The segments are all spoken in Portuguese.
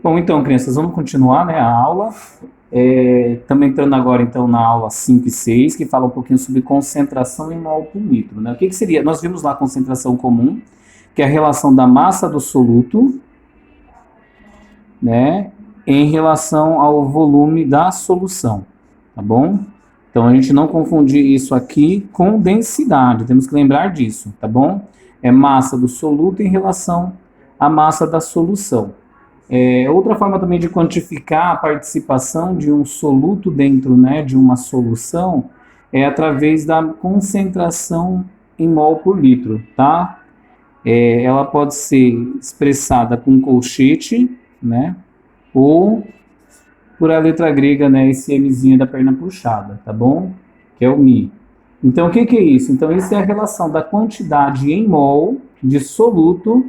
Bom, então, crianças, vamos continuar, né, a aula. Estamos entrando agora, então, na aula 5 e 6, que fala um pouquinho sobre concentração em mol por litro, né? O que seria? Nós vimos lá a concentração comum, que é a relação da massa do soluto, né, em relação ao volume da solução, tá bom? Então, a gente não confundir isso aqui com densidade, temos que lembrar disso, tá bom? É massa do soluto em relação à massa da solução. Outra forma também de quantificar a participação de um soluto dentro, né, de uma solução é através da concentração em mol por litro, tá? Ela pode ser expressada com colchete, né, ou por a letra grega, né, esse Mzinho da perna puxada, tá bom? Que é o Mi. Então, o que é isso? Então, isso é a relação da quantidade em mol de soluto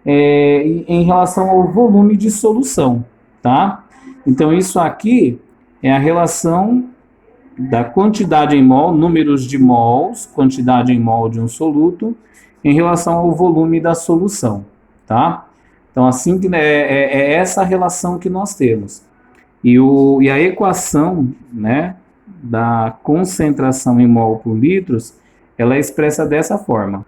em relação ao volume de solução, tá? Então, isso aqui é a relação da quantidade em mol, números de mols, quantidade em mol de um soluto, em relação ao volume da solução, tá? Então, assim, é essa relação que nós temos. E a equação, né, da concentração em mol por litros, ela é expressa dessa forma.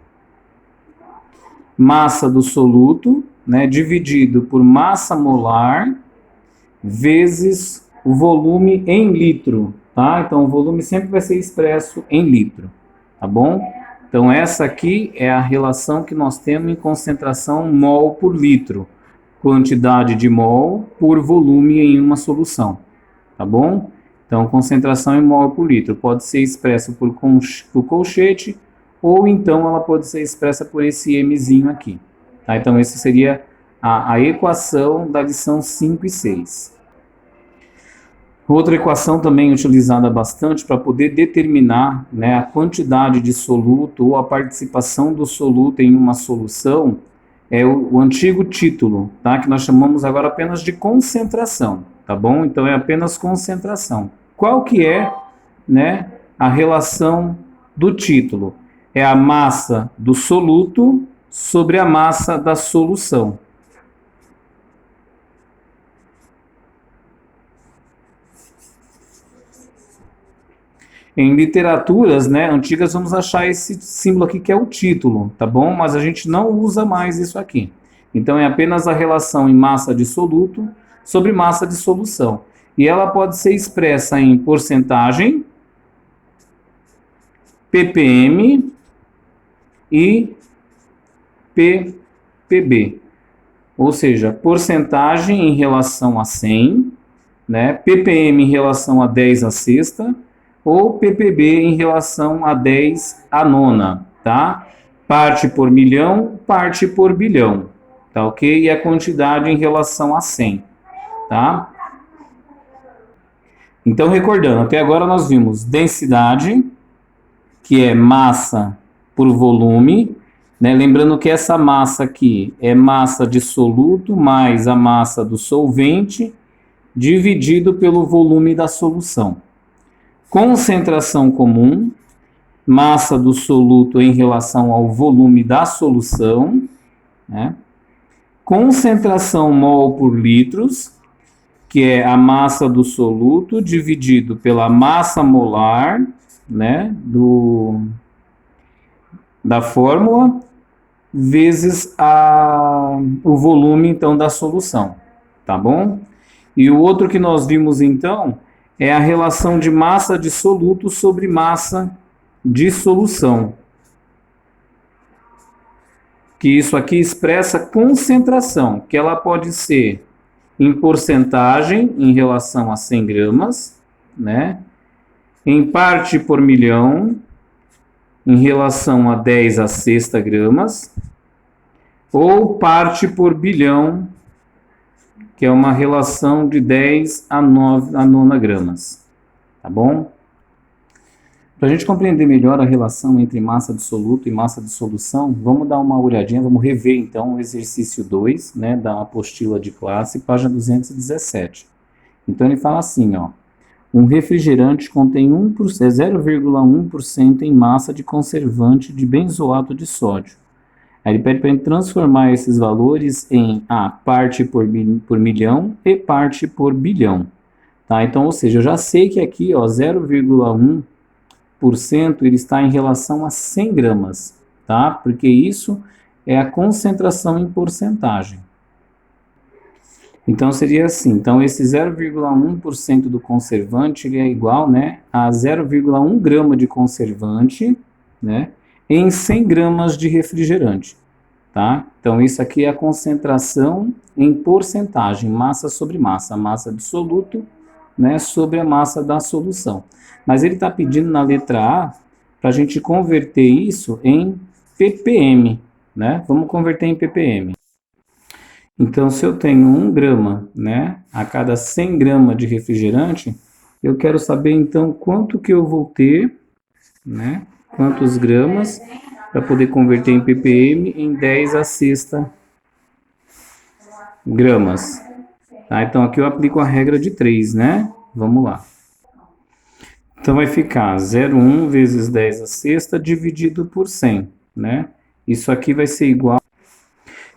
Massa do soluto, né, dividido por massa molar, vezes o volume em litro, tá? Então, o volume sempre vai ser expresso em litro, tá bom? Então, essa aqui é a relação que nós temos em concentração mol por litro. Quantidade de mol por volume em uma solução, tá bom? Então, concentração em mol por litro pode ser expressa por colchete, ou então ela pode ser expressa por esse Mzinho aqui, tá? Então, essa seria a equação da lição 5 e 6. Outra equação também utilizada bastante para poder determinar, né, a quantidade de soluto ou a participação do soluto em uma solução é o antigo título, tá? Que nós chamamos agora apenas de concentração, tá bom? Então, é apenas concentração. Qual que é, né, a relação do título? É a massa do soluto sobre a massa da solução. Em literaturas, né, antigas, vamos achar esse símbolo aqui que é o título, tá bom? Mas a gente não usa mais isso aqui. Então, é apenas a relação em massa de soluto sobre massa de solução. E ela pode ser expressa em porcentagem, ppm e ppb. Ou seja, porcentagem em relação a 100, né? ppm em relação a 10 a sexta, ou ppb em relação a 10 a nona, tá? Parte por milhão, parte por bilhão, tá ok? E a quantidade em relação a 100, tá? Então, recordando, até agora nós vimos densidade, que é massa por volume, né? Lembrando que essa massa aqui é massa de soluto mais a massa do solvente, dividido pelo volume da solução. Concentração comum, massa do soluto em relação ao volume da solução, né? Concentração mol por litros, que é a massa do soluto dividido pela massa molar, né, da fórmula, vezes o volume, então, da solução, tá bom? E o outro que nós vimos, então, é a relação de massa de soluto sobre massa de solução. Que isso aqui expressa concentração, que ela pode ser em porcentagem em relação a 100 gramas, né? Em parte por milhão, em relação a 10 a sexta gramas, ou parte por bilhão, que é uma relação de 10 a nona gramas, tá bom? Para a gente compreender melhor a relação entre massa de soluto e massa de solução, vamos dar uma olhadinha, vamos rever então o exercício 2, né, da apostila de classe, página 217. Então ele fala assim, ó, um refrigerante contém 0,1% em massa de conservante de benzoato de sódio. Aí ele pede para gente transformar esses valores em parte por milhão e parte por bilhão. Tá? Então, ou seja, eu já sei que aqui, ó, 0,1% ele está em relação a 100 gramas, tá? Porque isso é a concentração em porcentagem. Então, seria assim, então esse 0,1% do conservante ele é igual, né, a 0,1 grama de conservante, né, em 100 gramas de refrigerante, tá? Então, isso aqui é a concentração em porcentagem, massa sobre massa, a massa do soluto, né, sobre a massa da solução. Mas ele está pedindo na letra A para a gente converter isso em ppm, né? Vamos converter em ppm. Então, se eu tenho 1 grama, né, a cada 100 gramas de refrigerante, eu quero saber, então, quanto que eu vou ter, né, quantos gramas, para poder converter em ppm em 10 a sexta gramas. Tá? Então, aqui eu aplico a regra de 3, né? Vamos lá. Então, vai ficar 0,1 vezes 10 a sexta dividido por 100, né? Isso aqui vai ser igual...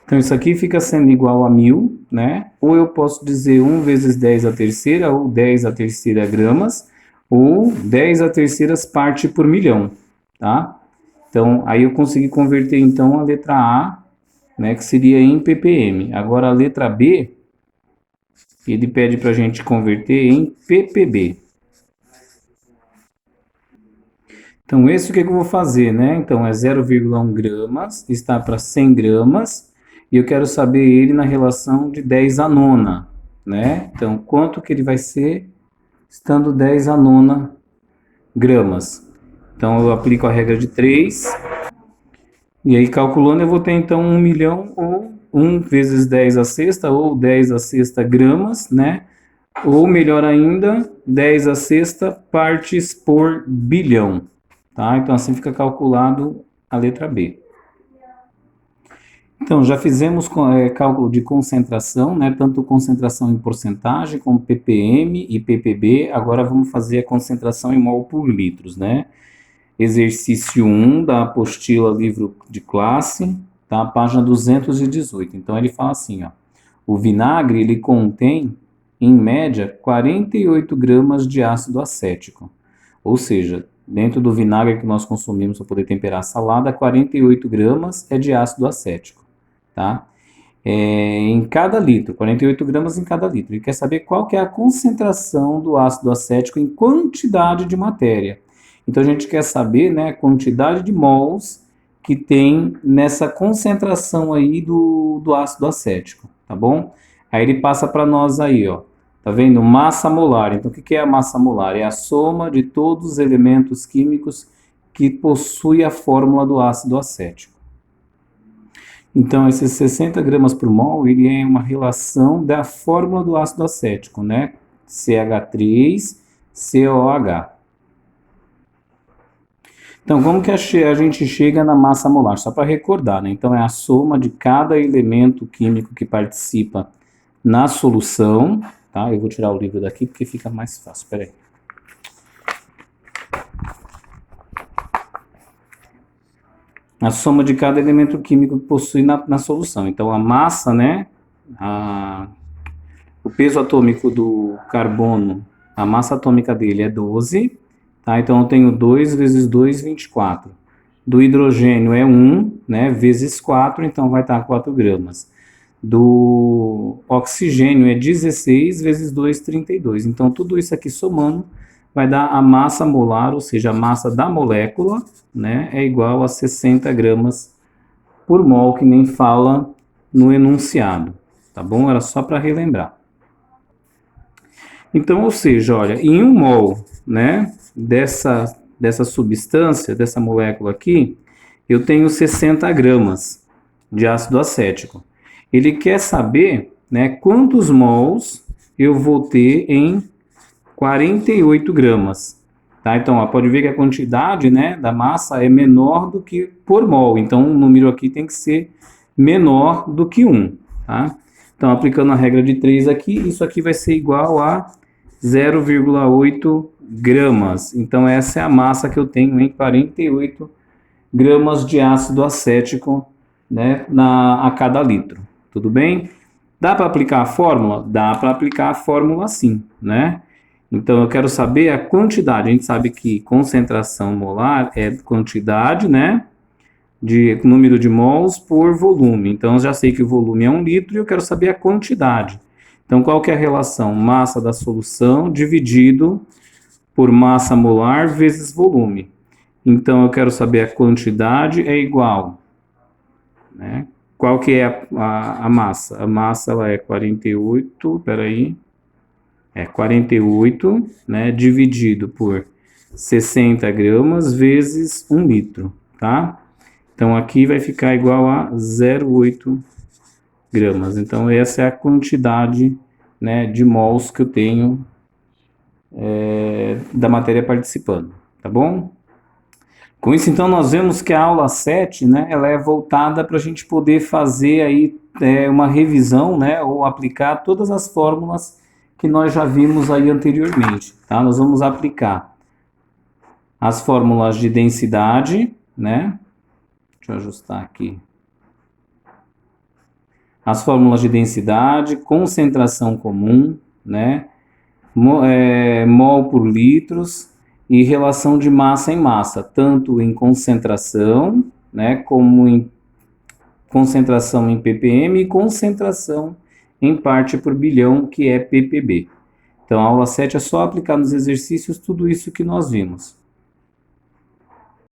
Então, isso aqui fica sendo igual a 1000, né? Ou eu posso dizer 1 vezes 10 a terceira, ou 10 a terceira gramas, ou 10 a terceiras parte por milhão, tá? Então, aí eu consegui converter, então, a letra A, né, que seria em ppm. Agora, a letra B, ele pede para a gente converter em ppb. Então, esse o que eu vou fazer, né? Então, é 0,1 gramas, está para 100 gramas, e eu quero saber ele na relação de 10 a nona, né? Então, quanto que ele vai ser estando 10 a nona gramas? Então, eu aplico a regra de 3, e aí calculando eu vou ter então 1 milhão, ou 1 vezes 10 a sexta, ou 10 a sexta gramas, né? Ou melhor ainda, 10 a sexta partes por bilhão. Tá? Então, assim fica calculado a letra B. Então, já fizemos cálculo de concentração, né? Tanto concentração em porcentagem, como ppm e ppb. Agora vamos fazer a concentração em mol por litros, né? Exercício 1 da apostila livro de classe, tá? Página 218. Então, ele fala assim, ó. O vinagre, ele contém, em média, 48 gramas de ácido acético. Ou seja, dentro do vinagre que nós consumimos para poder temperar a salada, 48 gramas é de ácido acético, tá? Em cada litro, 48 gramas em cada litro. Ele quer saber qual que é a concentração do ácido acético em quantidade de matéria. Então, a gente quer saber, né, a quantidade de mols que tem nessa concentração aí do ácido acético, tá bom? Aí ele passa para nós aí, ó. Tá vendo? Massa molar. Então, o que é a massa molar? É a soma de todos os elementos químicos que possuem a fórmula do ácido acético. Então, esses 60 gramas por mol, ele é uma relação da fórmula do ácido acético, né? CH3COH. Então, como que a gente chega na massa molar? Só para recordar, né? Então, é a soma de cada elemento químico que participa na solução, tá? Eu vou tirar o livro daqui porque fica mais fácil, espera aí. A soma de cada elemento químico que possui na solução. Então, a massa, né? O peso atômico do carbono, a massa atômica dele é 12, tá? Então, eu tenho 2 vezes 2, 24. Do hidrogênio é 1, né? Vezes 4, então vai estar 4 gramas. Do oxigênio é 16 vezes 2, 32. Então, tudo isso aqui somando vai dar a massa molar, ou seja, a massa da molécula, né, é igual a 60 gramas por mol, que nem fala no enunciado, tá bom? Era só para relembrar. Então, ou seja, olha, em 1 mol, né, dessa substância, dessa molécula aqui, eu tenho 60 gramas de ácido acético. Ele quer saber, né, quantos mols eu vou ter em 48 gramas. Tá? Então, ó, pode ver que a quantidade, né, da massa é menor do que por mol. Então, o número aqui tem que ser menor do que 1. Tá? Então, aplicando a regra de 3 aqui, isso aqui vai ser igual a 0,8 gramas. Então, essa é a massa que eu tenho em 48 gramas de ácido acético né, a cada litro. Tudo bem? Dá para aplicar a fórmula? Dá para aplicar a fórmula sim, né? Então, eu quero saber a quantidade. A gente sabe que concentração molar é quantidade, né, de número de mols por volume. Então, eu já sei que o volume é 1 litro e eu quero saber a quantidade. Então, qual que é a relação? Massa da solução dividido por massa molar vezes volume. Então, eu quero saber a quantidade é igual, né? Qual que é a massa? A massa ela é 48, peraí, 48, né, dividido por 60 gramas vezes 1 litro, tá? Então, aqui vai ficar igual a 0,8 gramas. Então, essa é a quantidade, né, de mols que eu tenho da matéria participando, tá bom? Com isso, então, nós vemos que a aula 7, né, ela é voltada para a gente poder fazer aí uma revisão, né, ou aplicar todas as fórmulas que nós já vimos aí anteriormente, tá? Nós vamos aplicar as fórmulas de densidade, né? Deixa eu ajustar aqui. As fórmulas de densidade, concentração comum, né? Mol por litros e relação de massa em massa, tanto em concentração, né, como em concentração em ppm e concentração em parte por bilhão, que é ppb. Então, a aula 7 é só aplicar nos exercícios tudo isso que nós vimos.